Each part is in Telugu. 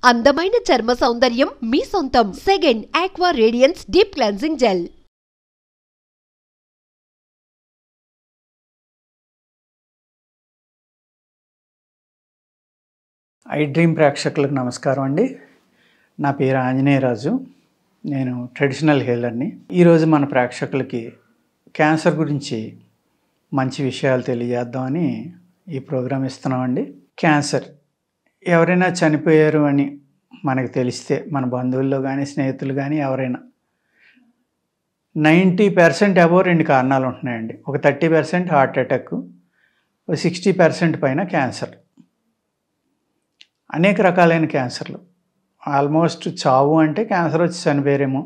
అందమైన చర్మ సౌందర్యం మీ సొంతం. Second aqua radiance deep cleansing gel. I dream ప్రేక్షకులకు నమస్కారం అండి. నా పేరు ఆంజనేయరాజు. నేను ట్రెడిషనల్ హీలర్ని. ఈరోజు మన ప్రేక్షకులకి క్యాన్సర్ గురించి మంచి విషయాలు తెలియజేద్దామని ఈ ప్రోగ్రాం ఇస్తున్నామండి. క్యాన్సర్ ఎవరైనా చనిపోయారు అని మనకు తెలిస్తే, మన బంధువుల్లో కానీ స్నేహితులు కానీ ఎవరైనా 90% అబోవ్ 2 కారణాలు ఉంటున్నాయండి. ఒక 30% హార్ట్ అటాక్, 60% పైన క్యాన్సర్. అనేక రకాలైన క్యాన్సర్లు. ఆల్మోస్ట్ చావు అంటే క్యాన్సర్ వచ్చి చనిపోయారేమో,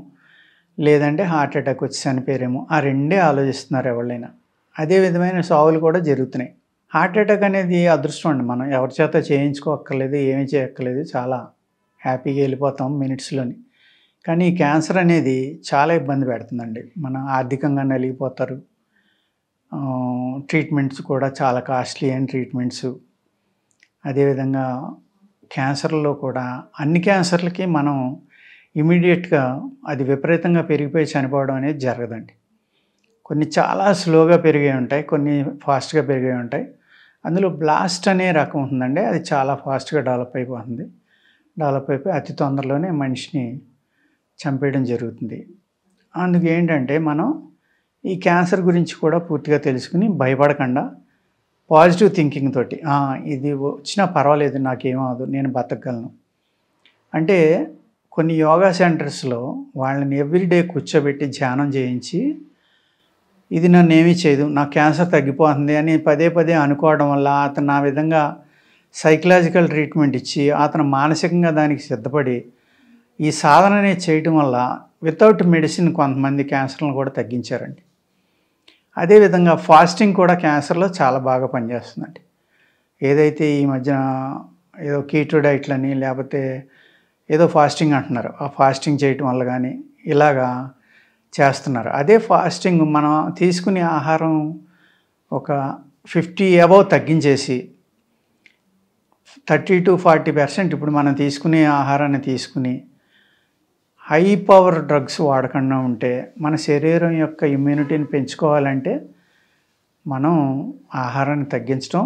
లేదంటే హార్ట్ అటాక్ వచ్చి చనిపోయారేమో, ఆ రెండే ఆలోచిస్తున్నారు ఎవరైనా. అదే విధమైన చావులు కూడా జరుగుతున్నాయి. హార్ట్ అటాక్ అనేది అదృష్టం అండి. మనం ఎవరి చేత చేయించుకోక్కర్లేదు, ఏమీ చేయక్కర్లేదు, చాలా హ్యాపీగా వెళ్ళిపోతాం మినిట్స్లోని. కానీ ఈ క్యాన్సర్ అనేది చాలా ఇబ్బంది పెడుతుందండి. మన ఆర్థికంగా నలిగిపోతారు. ట్రీట్మెంట్స్ కూడా చాలా కాస్ట్లీ అయిన ట్రీట్మెంట్స్. అదేవిధంగా క్యాన్సర్లో కూడా అన్ని క్యాన్సర్లకి మనం ఇమీడియట్గా అది విపరీతంగా పెరిగిపోయి చనిపోవడం అనేది జరగదండి. కొన్ని చాలా స్లోగా పెరిగే ఉంటాయి, కొన్ని ఫాస్ట్గా పెరిగే ఉంటాయి. అందులో బ్లాస్ట్ అనే రకం ఉంటుందండి. అది చాలా ఫాస్ట్గా డెవలప్ అయిపోతుంది. డెవలప్ అయిపోయి అతి తొందరలోనే మనిషిని చంపేయడం జరుగుతుంది. అందుకు ఏంటంటే మనం ఈ క్యాన్సర్ గురించి కూడా పూర్తిగా తెలుసుకుని భయపడకుండా పాజిటివ్ థింకింగ్ తోటి ఇది వచ్చినా పర్వాలేదు, నాకేమవదు, నేను బతకగలను అంటే కొన్ని యోగా సెంటర్స్లో వాళ్ళని ఎవ్రీడే కూర్చోబెట్టి ధ్యానం చేయించి, ఇది నన్ను ఏమీ చేయదు, నాకు క్యాన్సర్ తగ్గిపోతుంది అని పదే పదే అనుకోవడం వల్ల అతను ఆ విధంగా సైకలాజికల్ ట్రీట్మెంట్ ఇచ్చి అతను మానసికంగా దానికి సిద్ధపడి ఈ సాధన అనేది చేయడం వల్ల వితౌట్ మెడిసిన్ కొంతమంది క్యాన్సర్లను కూడా తగ్గించారండి. అదేవిధంగా ఫాస్టింగ్ కూడా క్యాన్సర్లో చాలా బాగా పనిచేస్తుందండి. ఏదైతే ఈ మధ్యన ఏదో కీటో డైట్లని లేకపోతే ఏదో ఫాస్టింగ్ అంటున్నారు, ఆ ఫాస్టింగ్ చేయటం వల్ల కానీ ఇలాగా చేస్తున్నారు. అదే ఫాస్టింగ్ మనం తీసుకునే ఆహారం ఒక 50 అబౌవ్ తగ్గించేసి 30 to 40% ఇప్పుడు మనం తీసుకునే ఆహారాన్ని తీసుకుని హై పవర్ డ్రగ్స్ వాడకుండా ఉంటే మన శరీరం యొక్క ఇమ్యూనిటీని పెంచుకోవాలంటే మనం ఆహారాన్ని తగ్గించడం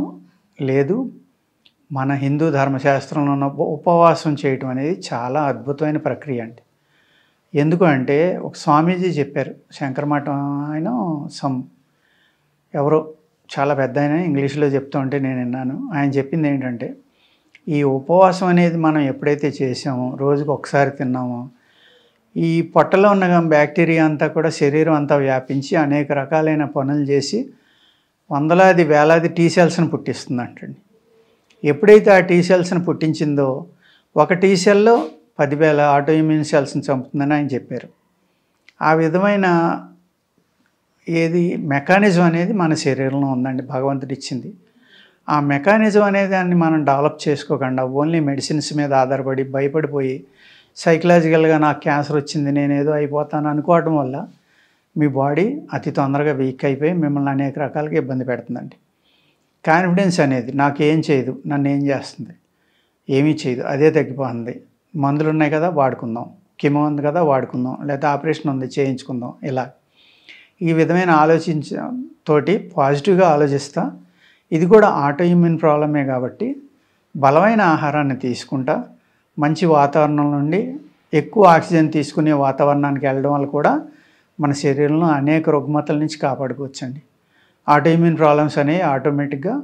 లేదు. మన హిందూ ధర్మశాస్త్రంలో ఉన్న ఉపవాసం చేయటం అనేది చాలా అద్భుతమైన ప్రక్రియ అండి. ఎందుకు అంటే ఒక స్వామీజీ చెప్పారు, శంకరమఠం ఆయన ఎవరో చాలా పెద్ద ఆయన ఇంగ్లీష్లో చెప్తూ ఉంటే నేను విన్నాను. ఆయన చెప్పింది ఏంటంటే ఈ ఉపవాసం అనేది మనం ఎప్పుడైతే చేసామో, రోజుకు ఒకసారి తిన్నామో, ఈ పొట్టలో ఉన్న బ్యాక్టీరియా అంతా కూడా శరీరం అంతా వ్యాపించి అనేక రకాలైన పనులు చేసి వందలాది వేలాది టీ సెల్స్ని పుట్టిస్తుందంటండి. ఎప్పుడైతే ఆ టీ సెల్స్ని పుట్టించిందో ఒక టీ సెల్లో 10,000 ఆటో ఇమ్యూన్ సెల్స్ని చంపుతుందని ఆయన చెప్పారు. ఆ విధమైన మెకానిజం అనేది మన శరీరంలో ఉందండి, భగవంతుడు ఇచ్చింది. ఆ మెకానిజం అనేది దాన్ని మనం డెవలప్ చేసుకోకుండా ఓన్లీ మెడిసిన్స్ మీద ఆధారపడి భయపడిపోయి సైకలాజికల్గా నాకు క్యాన్సర్ వచ్చింది, నేనేదో అయిపోతాను అనుకోవడం వల్ల మీ బాడీ అతి తొందరగా వీక్ అయిపోయి మిమ్మల్ని అనేక రకాలుగా ఇబ్బంది పెడుతుందండి. కాన్ఫిడెన్స్ అనేది నాకేం చేయదు, నన్ను ఏం చేస్తుంది, ఏమీ చేయదు, అదే తగ్గిపోతుంది, మందులు ఉన్నాయి కదా వాడుకుందాం, కెమో ఉంది కదా వాడుకుందాం, లేదా ఆపరేషన్ ఉంది చేయించుకుందాం, ఇలా ఈ విధమైన ఆలోచించతోటి పాజిటివ్గా ఆలోచిస్తా ఇది కూడా ఆటో ఇమ్యూన్ ప్రాబ్లమే కాబట్టి బలమైన ఆహారాన్ని తీసుకుంటా మంచి వాతావరణం నుండి ఎక్కువ ఆక్సిజన్ తీసుకునే వాతావరణానికి వెళ్ళడం వల్ల కూడా మన శరీరంలో అనేక రుగ్మతల నుంచి కాపాడుకోవచ్చండి. ఆటో ఇమ్యూన్ ప్రాబ్లమ్స్ అనేవి ఆటోమేటిక్గా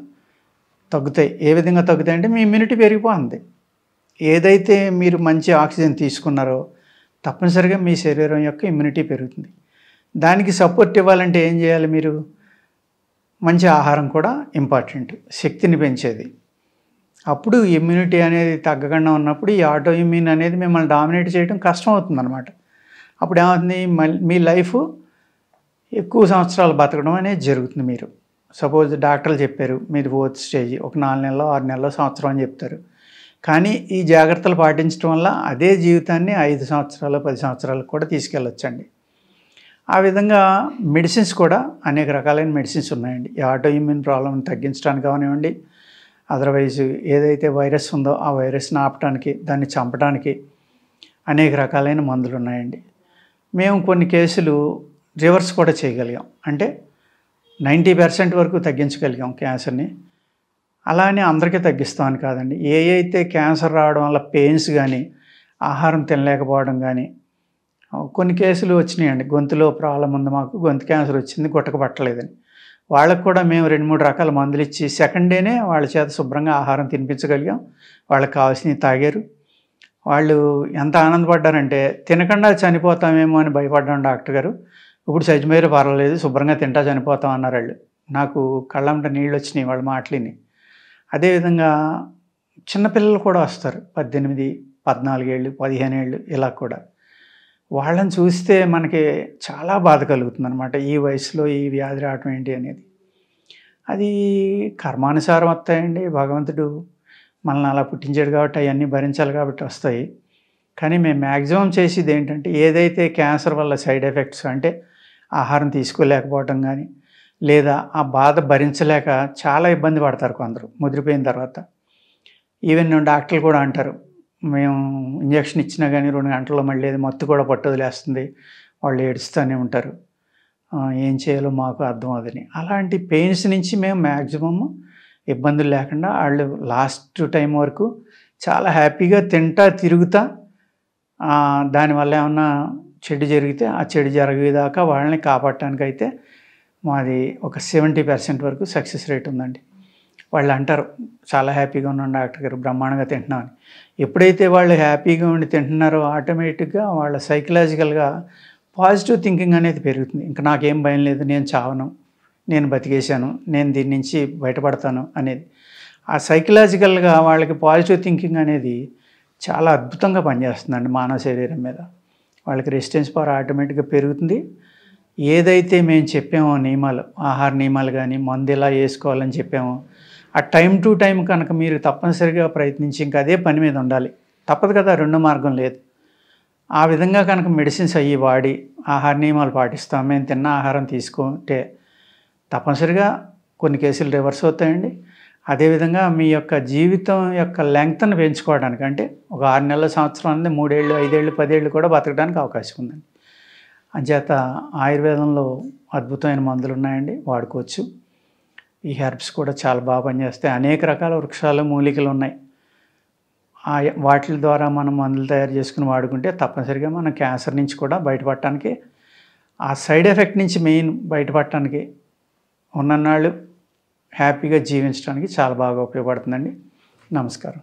తగ్గుతాయి. ఏ విధంగా తగ్గుతాయి అంటే మీ ఇమ్యూనిటీ పెరిగిపోతుంది. ఏదైతే మీరు మంచి ఆక్సిజన్ తీసుకున్నారో తప్పనిసరిగా మీ శరీరం యొక్క ఇమ్యూనిటీ పెరుగుతుంది. దానికి సపోర్ట్ ఇవ్వాలంటే ఏం చేయాలి? మీరు మంచి ఆహారం కూడా ఇంపార్టెంట్, శక్తిని పెంచేది. అప్పుడు ఇమ్యూనిటీ అనేది తగ్గకుండా ఉన్నప్పుడు ఈ ఆటో ఇమ్యూన్ అనేది మిమ్మల్ని డామినేట్ చేయడం కష్టం అవుతుంది అనమాట. అప్పుడు ఏమవుతుంది, మీ లైఫ్ ఎక్కువ సంవత్సరాలు బతకడం అనేది జరుగుతుంది. మీరు సపోజ్ డాక్టర్లు చెప్పారు మీది 4th స్టేజ్, ఒక 4 నెలలో 6 నెలలో సంవత్సరం అని చెప్తారు. కానీ ఈ జాగ్రత్తలు పాటించడం వల్ల అదే జీవితాన్ని 5 సంవత్సరాలు 10 సంవత్సరాలకు కూడా తీసుకెళ్ళొచ్చండి. ఆ విధంగా మెడిసిన్స్ కూడా అనేక రకాలైన మెడిసిన్స్ ఉన్నాయండి. ఈ ఆటో ఇమ్యూన్ ప్రాబ్లమ్ని తగ్గించడానికి కానివ్వండి, అదర్వైజ్ ఏదైతే వైరస్ ఉందో ఆ వైరస్ని ఆపడానికి, దాన్ని చంపడానికి అనేక రకాలైన మందులు ఉన్నాయండి. మేము కొన్ని కేసులు రివర్స్ కూడా చేయగలిగాం. అంటే 90% వరకు తగ్గించగలిగాం క్యాన్సర్ని. అలా అని అందరికీ తగ్గిస్తామని కాదండి. అయితే క్యాన్సర్ రావడం వల్ల పెయిన్స్ కానీ, ఆహారం తినలేకపోవడం కానీ, కొన్ని కేసులు వచ్చినాయండి. గొంతులో ప్రాబ్లం ఉంది, మాకు గొంతు క్యాన్సర్ వచ్చింది, గుట్టక పట్టలేదని. వాళ్ళకు కూడా మేము 2-3 రకాల మందులు ఇచ్చి సెకండ్ డేనే వాళ్ళ చేత శుభ్రంగా ఆహారం తినిపించగలిగాం. వాళ్ళకి కావాల్సినవి తాగారు. వాళ్ళు ఎంత ఆనందపడ్డారంటే, తినకుండా చనిపోతామేమో అని భయపడ్డాం డాక్టర్ గారు, ఇప్పుడు చచ్చిపోయారు పర్వాలేదు, శుభ్రంగా తింటా చనిపోతాం అన్నారు వాళ్ళు. నాకు కళ్ళంట నీళ్ళు వచ్చినాయి వాళ్ళ మాటలిని. అదేవిధంగా చిన్నపిల్లలు కూడా వస్తారు, 18, 14 ఏళ్ళు, 15 ఏళ్ళు ఇలా కూడా. వాళ్ళని చూస్తే మనకి చాలా బాధ కలుగుతుందనమాట. ఈ వయసులో ఈ వ్యాధి రావటం ఏంటి అనేది. అది కర్మానుసారం వస్తాయండి. భగవంతుడు మనల్ని అలా పుట్టించాడు కాబట్టి అవన్నీ భరించాలి కాబట్టి వస్తాయి. కానీ మేము మ్యాక్సిమం చేసేది ఏంటంటే, ఏదైతే క్యాన్సర్ వల్ల సైడ్ ఎఫెక్ట్స్ అంటే ఆహారం తీసుకోలేకపోవటం కానీ, లేదా ఆ బాధ భరించలేక చాలా ఇబ్బంది పడతారు కొందరు ముదిరిపోయిన తర్వాత. ఈవెన్ డాక్టర్లు కూడా అంటారు, మేము ఇంజక్షన్ ఇచ్చినా కానీ 2 గంటల్లో మళ్ళీ అది మత్తు కూడా పట్టుదలేస్తుంది, వాళ్ళు ఏడుస్తూనే ఉంటారు, ఏం చేయాలో మాకు అర్థం అదని. అలాంటి పెయిన్స్ నుంచి మేము మ్యాక్సిమమ్ ఇబ్బందులు లేకుండా వాళ్ళు లాస్ట్ టైం వరకు చాలా హ్యాపీగా తింటా తిరుగుతా, దానివల్ల ఏమన్నా చెడు జరిగితే ఆ చెడు జరిగేదాకా వాళ్ళని కాపాడటానికైతే మాది ఒక 70% వరకు సక్సెస్ రేట్ ఉందండి. వాళ్ళు అంటారు, చాలా హ్యాపీగా ఉన్నాను డాక్టర్ గారు, బ్రహ్మాండంగా తింటున్నామని. ఎప్పుడైతే వాళ్ళు హ్యాపీగా ఉండి తింటున్నారో ఆటోమేటిక్గా వాళ్ళ సైకలాజికల్గా పాజిటివ్ థింకింగ్ అనేది పెరుగుతుంది. ఇంకా నాకేం భయం లేదు, నేను చావను, నేను బతికేశాను, నేను దీని నుంచి బయటపడతాను అనేది. ఆ సైకలాజికల్గా వాళ్ళకి పాజిటివ్ థింకింగ్ అనేది చాలా అద్భుతంగా పనిచేస్తుందండి మానవ శరీరం మీద. వాళ్ళకి రెసిస్టెన్స్ పవర్ ఆటోమేటిక్గా పెరుగుతుంది. ఏదైతే మేము చెప్పామో నియమాలు, ఆహార నియమాలు కానీ, మందు ఎలా వేసుకోవాలని చెప్పామో, ఆ టైం టు టైం కనుక మీరు తప్పనిసరిగా ప్రయత్నించి ఇంకా అదే పని మీద ఉండాలి. తప్పదు కదా, రెండో మార్గం లేదు. ఆ విధంగా కనుక మెడిసిన్స్ అయ్యి వాడి ఆహార నియమాలు పాటిస్తాం, మేము తిన్న ఆహారం తీసుకుంటే తప్పనిసరిగా కొన్ని కేసులు రివర్స్ అవుతాయండి. అదేవిధంగా మీ యొక్క జీవితం యొక్క లెంగ్త్ని పెంచుకోవడానికి, అంటే ఒక 6 నెలల, సంవత్సరం అనేది 3 ఏళ్ళు, 5 ఏళ్ళు, 10 ఏళ్ళు కూడా బతకడానికి అవకాశం ఉందండి. అంచేత ఆయుర్వేదంలో అద్భుతమైన మందులు ఉన్నాయండి, వాడుకోవచ్చు. ఈ హెర్బ్స్ కూడా చాలా బాగా పనిచేస్తాయి. అనేక రకాల వృక్షాలు, మూలికలు ఉన్నాయి. వాటి ద్వారా మనం మందులు తయారు చేసుకుని వాడుకుంటే తప్పనిసరిగా మనం క్యాన్సర్ నుంచి కూడా బయటపడటానికి, ఆ సైడ్ ఎఫెక్ట్ నుంచి మెయిన్ బయటపడటానికి, ఉన్ననాళ్ళు హ్యాపీగా జీవించడానికి చాలా బాగా ఉపయోగపడుతుందండి. నమస్కారం.